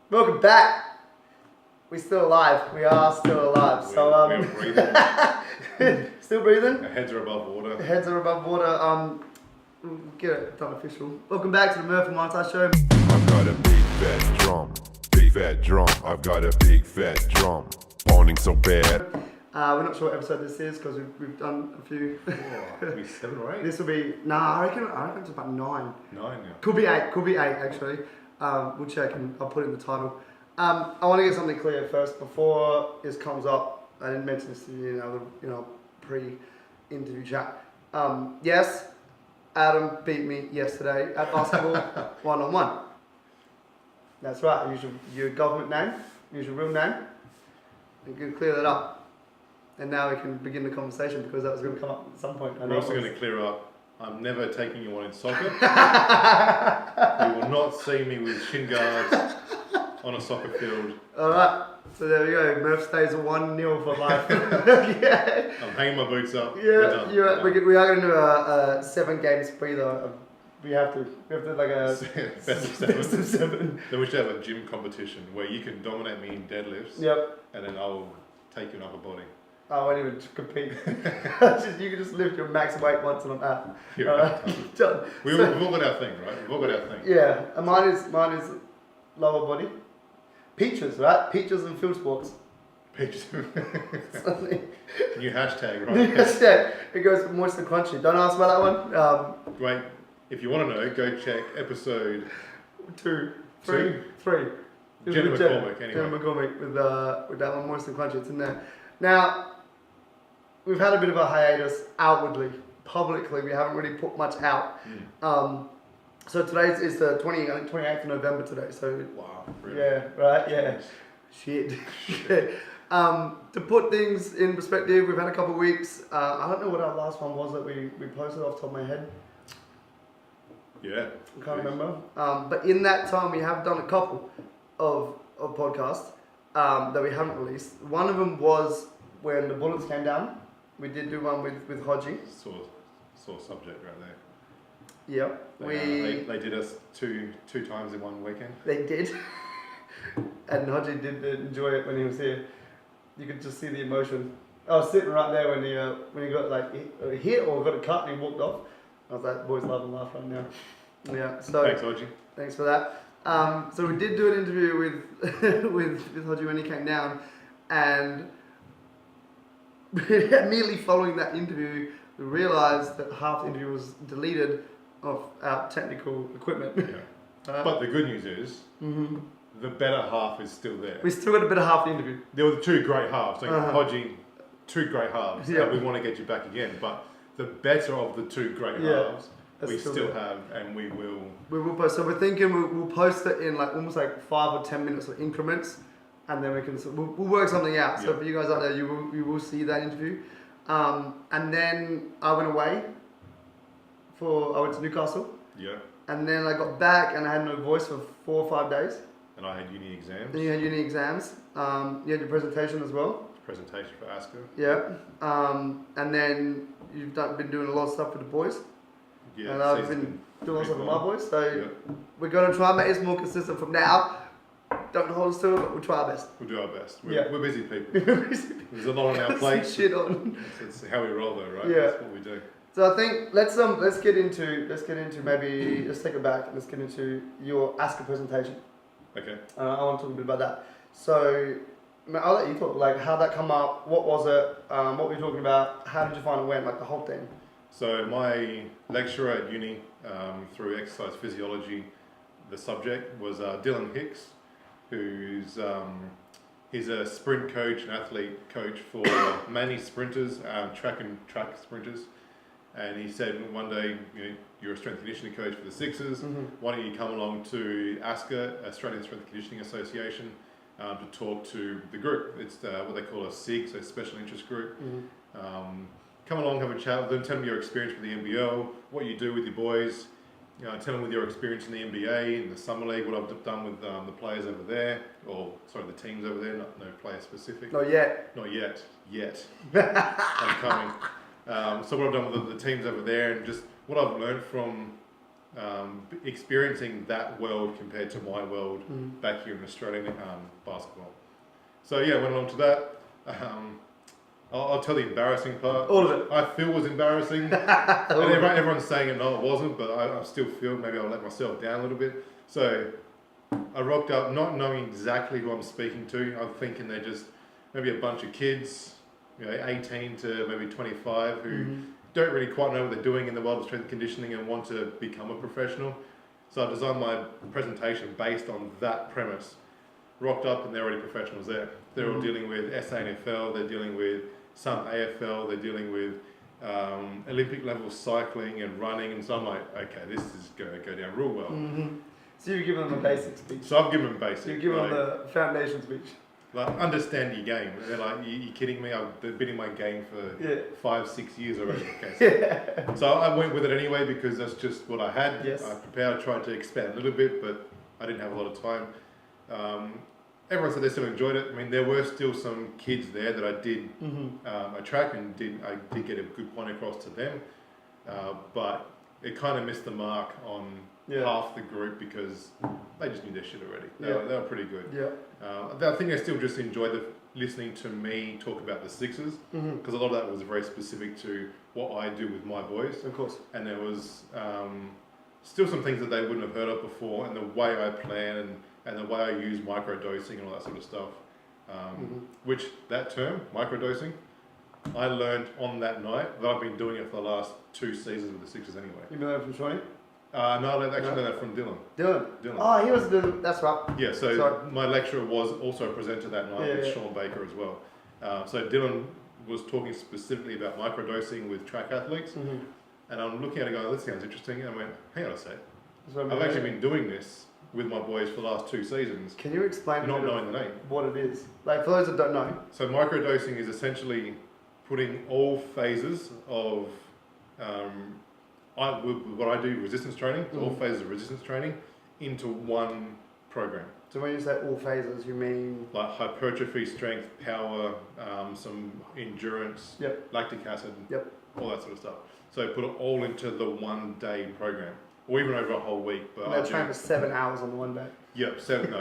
Welcome back. We're still alive. We are still alive. We're breathing. Still breathing. Our heads are above water. Heads are above water. Get it done official. Welcome back to the Murph Mitise show. I've got a big fat drum. Big fat drum. I've got a big fat drum. Pounding so bad. We're not sure what episode this is because we've done a few. Maybe 7 or 8. This will be I reckon it's about 9. 9, yeah. Could be 8 actually. We'll check and I'll put it in the title. I want to get something clear first before this comes up. I didn't mention this to you in pre-interview chat. Yes, Adam beat me yesterday at basketball 1-on-1. That's right. Use your government name. Use your real name. You can clear that up. And now we can begin the conversation because that was going to come up at some point. We're also going to clear up, I'm never taking you on in soccer. You will not see me with shin guards on a soccer field. Alright, so there we go. Murph stays at 1-0 for life. Yeah. I'm hanging my boots up. Yeah, We're done. we are going to do a 7-game spree though. We have to like a best of 7. Then we should have a gym competition where you can dominate me in deadlifts. Yep. And then I'll take you in upper body. I won't even compete. You can just lift your max weight once and I'm out. Done. We've all got our thing, right? We've all got our thing. Yeah, and mine is lower body. Peaches, right? Peaches and field sports. Peaches. New hashtag, right? New hashtag. It goes moist and crunchy. Don't ask about that one. Wait, if you want to know, go check episode 3. Jenna McCormick, anyway. Jenna McCormick with that one, moist and crunchy. It's in there. Now, we've had a bit of a hiatus outwardly, publicly. We haven't really put much out. So today is the 28th of November today. So wow, really? Yeah, right, yeah. Shit. To put things in perspective, we've had a couple of weeks. I don't know what our last one was that we posted off the top of my head. Yeah. I can't remember. But in that time, we have done a couple of podcasts that we haven't released. One of them was when the bullets came down. We did do one with Hodgie. Sore subject right there. Yep. They did us two times in one weekend. They did. And Hodgie did enjoy it when he was here. You could just see the emotion. I was sitting right there when he got like hit or got a cut and he walked off. I was like, boys love and laugh right now. Yeah. So thanks, Hodgie. Thanks for that. So we did do an interview with Hodgie when he came down, and immediately following that interview, we realised that half the interview was deleted of our technical equipment. Yeah. But the good news is, the better half is still there. We still got a bit of half the interview. There were the 2 great halves. So Hodgie, 2 great halves. Yeah. And we want to get you back again. But the better of the 2 great halves, we still have, and we will. We will post. So we're thinking we'll post it in like almost like 5 or 10 minutes of increments, and then we'll work something out. So for you guys out there, you will see that interview. And then I went away. I went to Newcastle. Yeah. And then I got back and I had no voice for 4 or 5 days. And I had uni exams. Then you had uni exams. You had your presentation as well. Presentation for ASCA. Yeah. And then you've been doing a lot of stuff with the boys. Yeah. And I've been doing a lot of stuff with my boys. So we're going to try and make this more consistent from now. Don't hold us to it, but we'll try our best. We'll do our best. We're busy people. There's a lot on our plate. Shit on. That's how we roll, though, right? Yeah. That's what we do. So I think let's get into maybe let's take it back and let's get into your ASCA presentation. Okay. I want to talk a bit about that. So I'll let you talk. Like how that come up. What was it? What were you talking about? How did you find it went? Like the whole thing. So my lecturer at uni through exercise physiology, the subject was Dylan Hicks, who's he's a sprint coach and athlete coach for mainly sprinters, track sprinters. And he said one day, you're a strength conditioning coach for the Sixers. Why don't you come along to ASCA, Australian Strength Conditioning Association, to talk to the group. It's what they call a SIG, so Special Interest Group. Come along, have a chat with them, tell them your experience with the NBL, what you do with your boys, tell them with your experience in the NBA, in the Summer League, what I've done with the players over there, the teams over there, no player specific. Not yet. Not yet. I'm coming. So what I've done with the teams over there and just what I've learned from experiencing that world compared to my world back here in Australian basketball. So yeah, went along to that. I'll tell the embarrassing part. All of it. I feel was embarrassing. And everyone's saying it, no, it wasn't, but I still feel maybe I'll let myself down a little bit. So I rocked up not knowing exactly who I'm speaking to. I'm thinking they're just maybe a bunch of kids, 18 to maybe 25 who don't really quite know what they're doing in the world of strength and conditioning and want to become a professional. So I designed my presentation based on that premise. Rocked up and they're already professionals there. They're all dealing with SANFL, they're dealing with some AFL, they're dealing with Olympic level cycling and running, and so I'm like, okay, this is going to go down real well. So you've given them a basic speech. So I've given them basic. You've given them the foundation speech. Like, understand your game. And they're like, you kidding me? I've been in my game for 5-6 years already. Okay, so I went with it anyway because that's just what I had. Yes. I prepared, I tried to expand a little bit, but I didn't have a lot of time. Everyone said they still enjoyed it. I mean, there were still some kids there that I did attract and I did get a good point across to them, but it kind of missed the mark on half the group because they just knew their shit already. They were pretty good. I think they still just enjoyed listening to me talk about the Sixers because a lot of that was very specific to what I do with my boys. Of course. And there was still some things that they wouldn't have heard of before, and the way I plan and the way I use microdosing and all that sort of stuff. Which, that term, microdosing, I learned on that night, that I've been doing it for the last 2 seasons with the Sixers anyway. You know that from Shawnee? No, I actually know that from Dylan. Dylan. Oh, he was Dylan. That's right. Yeah, so my lecturer was also a presenter that night with Sean Baker as well. So Dylan was talking specifically about microdosing with track athletes, and I'm looking at it going, that sounds interesting, and I went, hang on a sec. I've actually been doing this with my boys for the last 2 seasons. Can you explain not knowing the name? What it is? Like, for those that don't know. So microdosing is essentially putting all phases of what I do, resistance training, all phases of resistance training, into one program. So when you say all phases, you mean? Like hypertrophy, strength, power, some endurance, lactic acid, all that sort of stuff. So put it all into the 1 day program, or even over a whole week. But they're trained for 7 hours on the 1 day. Yep, 7 no.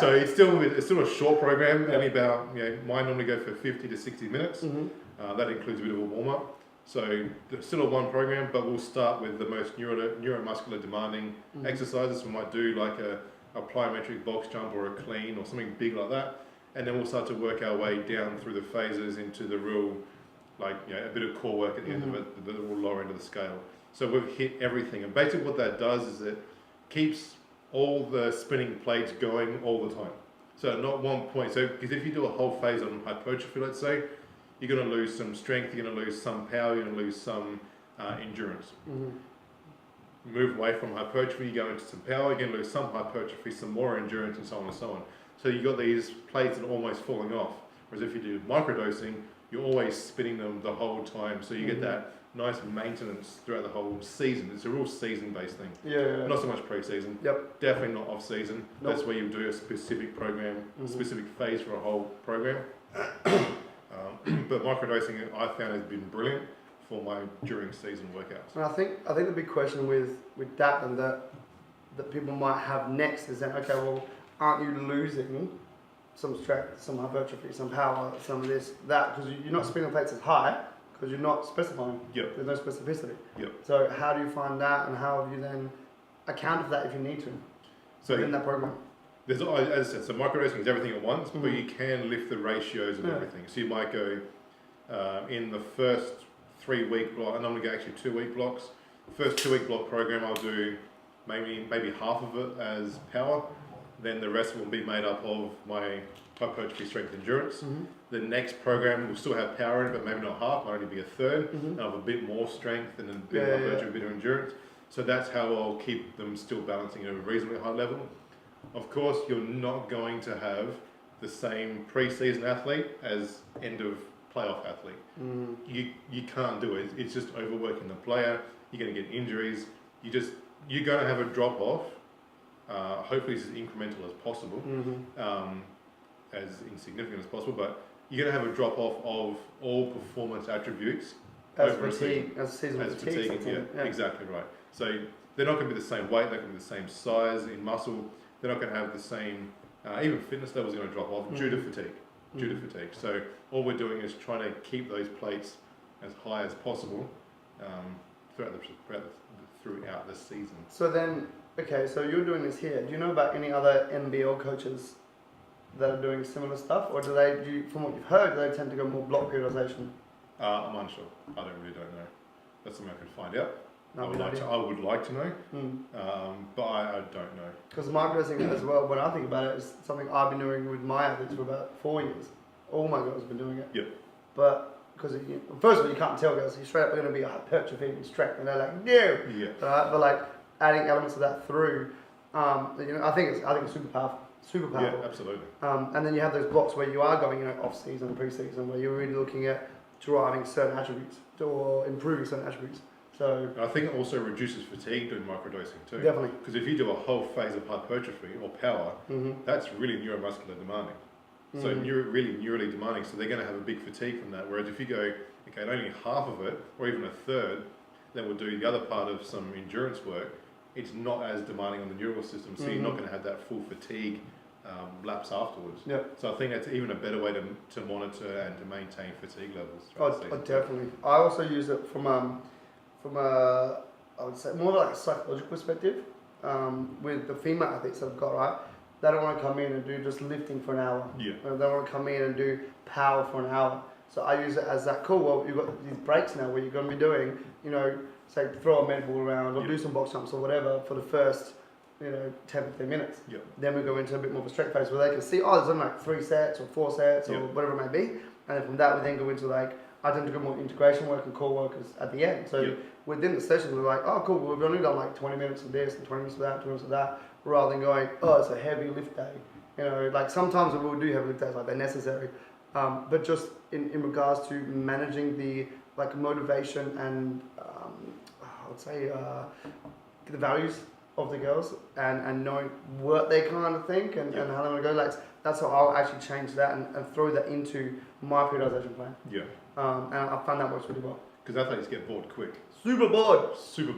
So it's still a short program. Only about mine normally go for 50 to 60 minutes. That includes a bit of a warm up. So it's still a 1 program, but we'll start with the most neuromuscular demanding exercises. We might do like a plyometric box jump or a clean or something big like that, and then we'll start to work our way down through the phases into the real, a bit of core work at the end of it, the lower end of the scale. So we've hit everything, and basically what that does is it keeps all the spinning plates going all the time. So not one point. So because if you do a whole phase on hypertrophy, let's say, you're going to lose some strength, you're going to lose some power, you're going to lose some endurance. Move away from hypertrophy, you go into some power, you're going to lose some hypertrophy, some more endurance, and so on and so on. So you've got these plates that are almost falling off. Whereas if you do microdosing, you're always spinning them the whole time, so you get that nice maintenance throughout the whole season. It's a real season-based thing. Not so much pre-season. Definitely not off-season. That's where you do a specific program, specific phase for a whole program. But microdosing, I found, has been brilliant for my during season workouts. And I think the big question with that and that people might have next is that, okay, well, aren't you losing some strength, some hypertrophy, some power, some of this, that, because you're not spinning plates as high because you're not specifying. There's no specificity. So how do you find that, and how have you then accounted for that if you need to within that program? There's, as I said, so microdosing is everything at once, but you can lift the ratios of everything. So you might go in the first 3-week block, I normally go actually 2-week blocks. First 2-week block program, I'll do maybe half of it as power. Then the rest will be made up of my hypertrophy, strength, endurance. The next program will still have power in it, but maybe not half, might only be a third. And I'll have a bit more strength and then a bit of hypertrophy, a bit of endurance. So that's how I'll keep them still balancing at a reasonably high level. Of course, you're not going to have the same pre-season athlete as end of playoff athlete. You can't do it. It's just overworking the player. You're going to get injuries. You're going to have a drop off. Hopefully, it's as incremental as possible, as insignificant as possible. But you're going to have a drop off of all performance attributes as over fatigue, a season. As season fatigue. Yeah, exactly right. So they're not going to be the same weight, they're not going to be the same size in muscle, they're not going to have the same, even fitness levels are going to drop off due to fatigue. So all we're doing is trying to keep those plates as high as possible throughout the season. So then, okay, so you're doing this here. Do you know about any other NBL coaches that are doing similar stuff, or from what you've heard, do they tend to go more block periodization? I'm unsure. I don't know. That's something I can find out. No, I would like to know, but I don't know. Because microdosing as well, when I think about it, is something I've been doing with my athletes for about 4 years. All my girls have been doing it. Yep. But because first of all, you can't tell girls you're straight up going to be hypertrophy and strength, and they're like, no. Yeah. Right? But like adding elements of that through, I think it's super powerful. Super powerful. Yeah, absolutely. And then you have those blocks where you are going, off season, pre-season, where you're really looking at driving certain attributes or improving certain attributes. So I think it also reduces fatigue doing microdosing too. Definitely. Because if you do a whole phase of hypertrophy or power, that's really neuromuscular demanding. So really neurally demanding. So they're going to have a big fatigue from that. Whereas if you go, okay, only half of it or even a third, then we'll do the other part of some endurance work. It's not as demanding on the neural system, so you're not going to have that full fatigue lapse afterwards. Yeah. So I think that's even a better way to monitor and to maintain fatigue levels. Oh, definitely. I also use it from a, I would say, more like a psychological perspective. With the female athletes that I've got, right? They don't want to come in and do just lifting for an hour. Yeah. They want to come in and do power for an hour. So I use it as that, cool, well, you've got these breaks now where you're going to be doing, say throw a med ball around or do some box jumps or whatever for the first, 10, 15 minutes. Yeah. Then we go into a bit more of a strength phase where they can see, there's only like 3 sets or 4 sets or whatever it may be. And then from that, we then go into I tend to go more integration work and core work at the end. So within the session, we're like, oh, cool, we've only done like 20 minutes of this and 20 minutes of that, 20 minutes of that, rather than going, it's a heavy lift day. Like sometimes we will do heavy lift days, like they're necessary. But just in regards to managing the motivation and I would say the values of the girls and knowing what they kind of think and how they want to go. Like that's how I'll actually change that and throw that into my periodization plan. Yeah. And I found that works really well. Because athletes get bored quick. Super bored. Super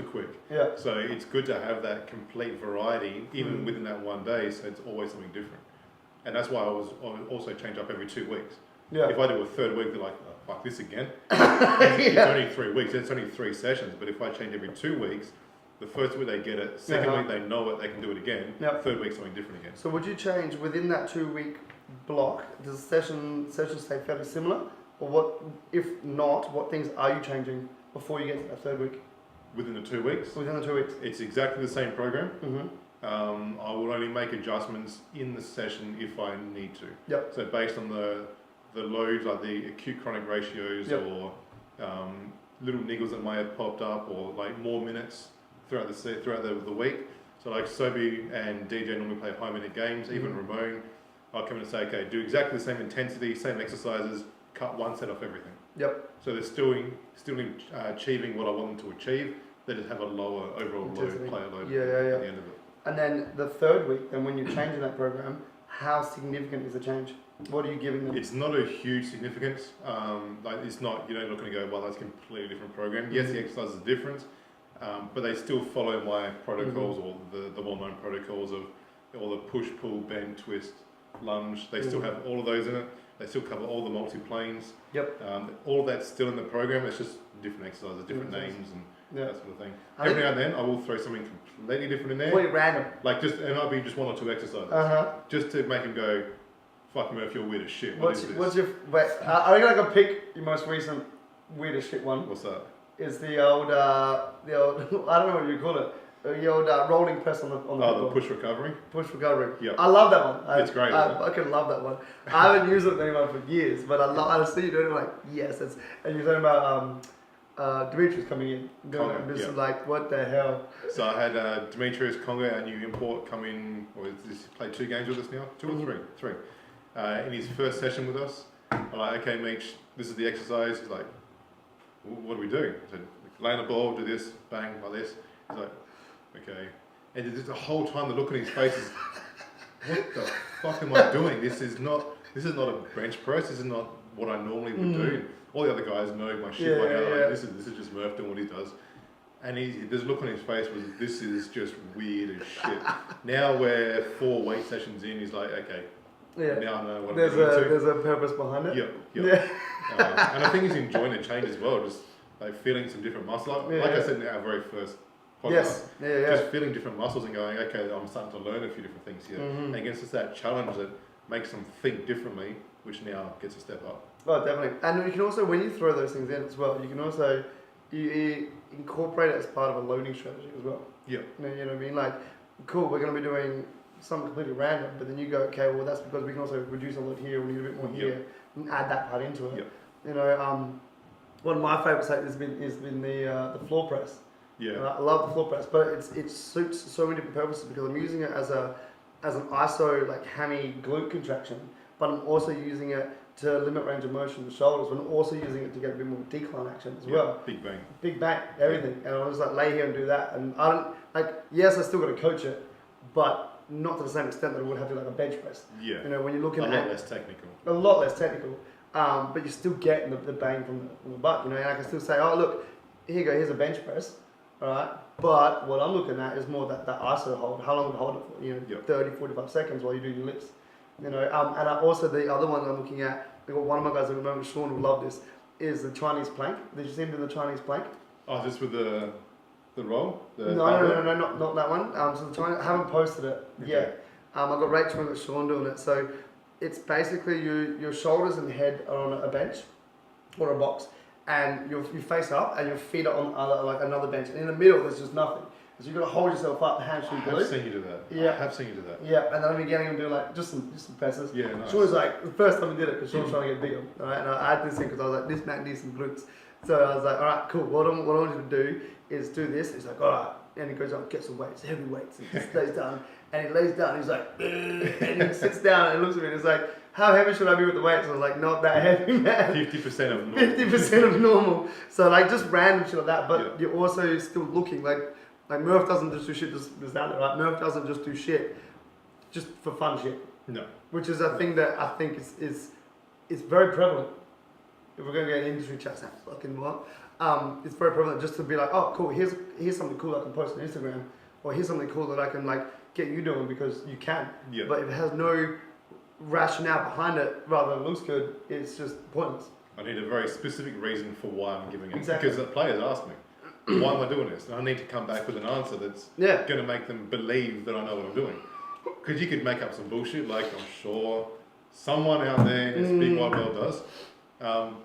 quick. Yeah. So it's good to have that complete variety, even within that one day, so it's always something different. And that's why I also change up every 2 weeks. Yeah. If I do a third week, they're like, fuck this again. It's only 3 weeks, it's only 3 sessions, but if I change every 2 weeks, the first week they get it, second week they know it, they can do it again, third week something different again. So would you change within that 2 week block, does the session stay fairly similar? Or what, if not, what things are you changing before you get to that third week? Within the 2 weeks? Within the 2 weeks. It's exactly the same program. I will only make adjustments in the session if I need to. Yep. So based on the loads, like the acute chronic ratios or little niggles that may have popped up or like more minutes throughout the week. So like Sobi and DJ normally play high minute games, even Ramon, I'll come in and say, okay, do exactly the same intensity, same exercises, cut 1 set off everything. Yep. So they're still achieving what I want them to achieve. They just have a lower overall load, player load at the end of it. And then the third week, then when you're changing that program, how significant is the change? What are you giving them? It's not a huge significance. It's not, you're not going to go, well, that's a completely different program. Yes, the exercise is different, but they still follow my protocols or the well-known protocols of all the push, pull, bend, twist, lunge. They still have all of those in it. They still cover all the multi-planes. Yep. All of that's still in the program. It's just different exercises, different names and that sort of thing. Every now and then, I will throw something completely different in there. Completely random. Like it might be just 1 or 2 exercises. Just to make him go, fuck Murph, you're weird as shit. What's this? Are you going to pick your most recent weird as shit one? What's that? Is the old, I don't know what you call it. The old rolling press on the the push recovery? Push recovery. Yeah. I love that one. It's great. I fucking love that one. I haven't used it with anyone for years, but I see you doing it like, yes. And you're talking about Demetrius coming in. Like, what the hell? So I had Demetrius Congo, our new import, come in, he's played 2 games with us now? 2 or 3? 3. In his first session with us, I'm like, okay, Meech, this is the exercise. He's like, what do we do? I said, lay on the ball, do this, bang, like this. He's like, okay. And just the whole time the look on his face is, what the fuck am I doing? This is not a bench press. This is not what I normally would do. All the other guys know my shit by now. Like, this is just Murph doing what he does. And there's a look on his face was, this is just weird as shit. Now we're 4 weight sessions in, he's like, okay, now I know what I'm doing. There's a purpose behind it. Yeah. And I think he's enjoying the change as well, just like feeling some different muscles. Like I said in our very first podcast, just feeling different muscles and going, okay, I'm starting to learn a few different things here. And I guess it's that challenge that makes them think differently, which now gets a step up. Oh, definitely. And you can also, when you throw those things in as well, you can also you incorporate it as part of a loading strategy as well. Yeah. You know what I mean? Like, cool, we're going to be doing something completely random, but then you go, okay, well, that's because we can also reduce a load here, we need a bit more here, and add that part into it. You know, one of my favourites has been the floor press. Yeah. I love the floor press, but it suits so many different purposes because I'm using it as an iso like hammy glute contraction, but I'm also using it to limit range of motion in the shoulders, but I'm also using it to get a bit more decline action as well. Big bang, everything. And I'll just like lay here and do that. And I don't, like, yes, I still got to coach it, but not to the same extent that I would have to like a bench press. Yeah. You know, when you're looking at a lot less technical. A lot less technical. But you're still getting the bang from the butt, you know, and I can still say, oh, look, here you go, here's a bench press, all right? But what I'm looking at is more that ISO hold, how long to hold it for, you know, 30, 45 seconds while you do your lifts. You know, and I also, the other one I'm looking at, one of my guys at the moment, Sean, will love this, is the Chinese plank. Did you see him do the Chinese plank? Oh, is this with the roll? No, not that one. So the Chinese, I haven't posted it yet. I got Rachel and got Sean doing it. So it's basically your shoulders and head are on a bench or a box, and you face up and your feet are on like another bench. And in the middle, there's just nothing. So you've got to hold yourself up, hamstring glute. I've seen you do that. Yeah. I have seen you do that. Yeah, and then I'm getting him doing like just some presses. Yeah, nice. Sean was like, the first time he did it, because Sean was trying to get bigger. Right? And I had this thing because I was like, this man needs some glutes. So I was like, all right, cool. What I want you to do is do this. He's like, all right. And he goes up, get some weights, heavy weights. And he lays down. And he lays down. He's like, and he sits down and looks at me and he's like, how heavy should I be with the weights? I was like, not that heavy, man. 50% of normal. 50% of normal. So like just random shit like that. But you're also still looking like Murph doesn't just do shit just down there, right? Murph doesn't just do shit just for fun shit. No. Which is a thing that I think is very prevalent. If we're going to get an industry chat, sounds fucking what? It's very prevalent just to be like, oh, cool, here's something cool I can post on Instagram, or here's something cool that I can like get you doing because you can. Yeah. But if it has no rationale behind it, rather than looks good, it's just pointless. I need a very specific reason for why I'm giving it. Exactly. Because the players ask me, why am I doing this? And I need to come back with an answer that's going to make them believe that I know what I'm doing. Because you could make up some bullshit, like I'm sure someone out there in this big wide world does.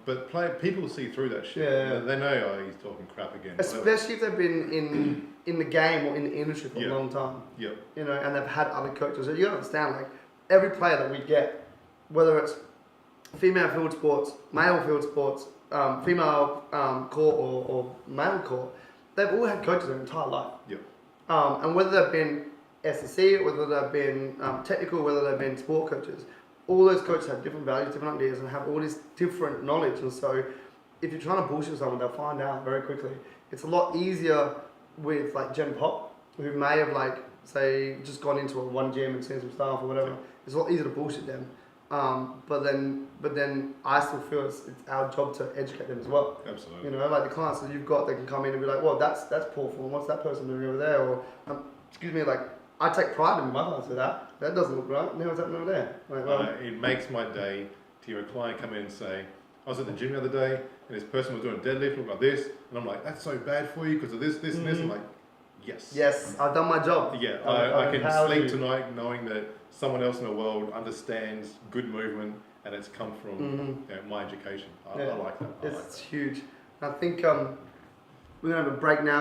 But people see through that shit. Yeah. They know, oh, he's talking crap again. Especially if they've been in the game or in the industry for a long time. Yep. You know, and they've had other coaches. So you gotta understand, like, every player that we get, whether it's female field sports, male field sports, female court or male court, they've all had coaches their entire life. Yep. And whether they've been SSC, whether they've been technical, whether they've been sport coaches, all those coaches have different values, different ideas, and have all this different knowledge. And so, if you're trying to bullshit someone, they'll find out very quickly. It's a lot easier with like Gen Pop, who may have like say just gone into one gym and seen some stuff or whatever. It's a lot easier to bullshit them. But then I still feel it's our job to educate them as well. Absolutely. You know, like the clients that you've got, they can come in and be like, well, that's poor form. What's that person doing over there? Or excuse me, like. I take pride in my clients with that. That doesn't look right. Now what's happening over there? Like, it makes my day to hear a client come in and say, I was at the gym the other day and this person was doing a deadlift, looked like this, and I'm like, that's so bad for you because of this, and this. I'm like, yes. Yes, I've done my job. Yeah, I can sleep tonight knowing that someone else in the world understands good movement and it's come from my education. I like that. It's huge. I think we're going to have a break now.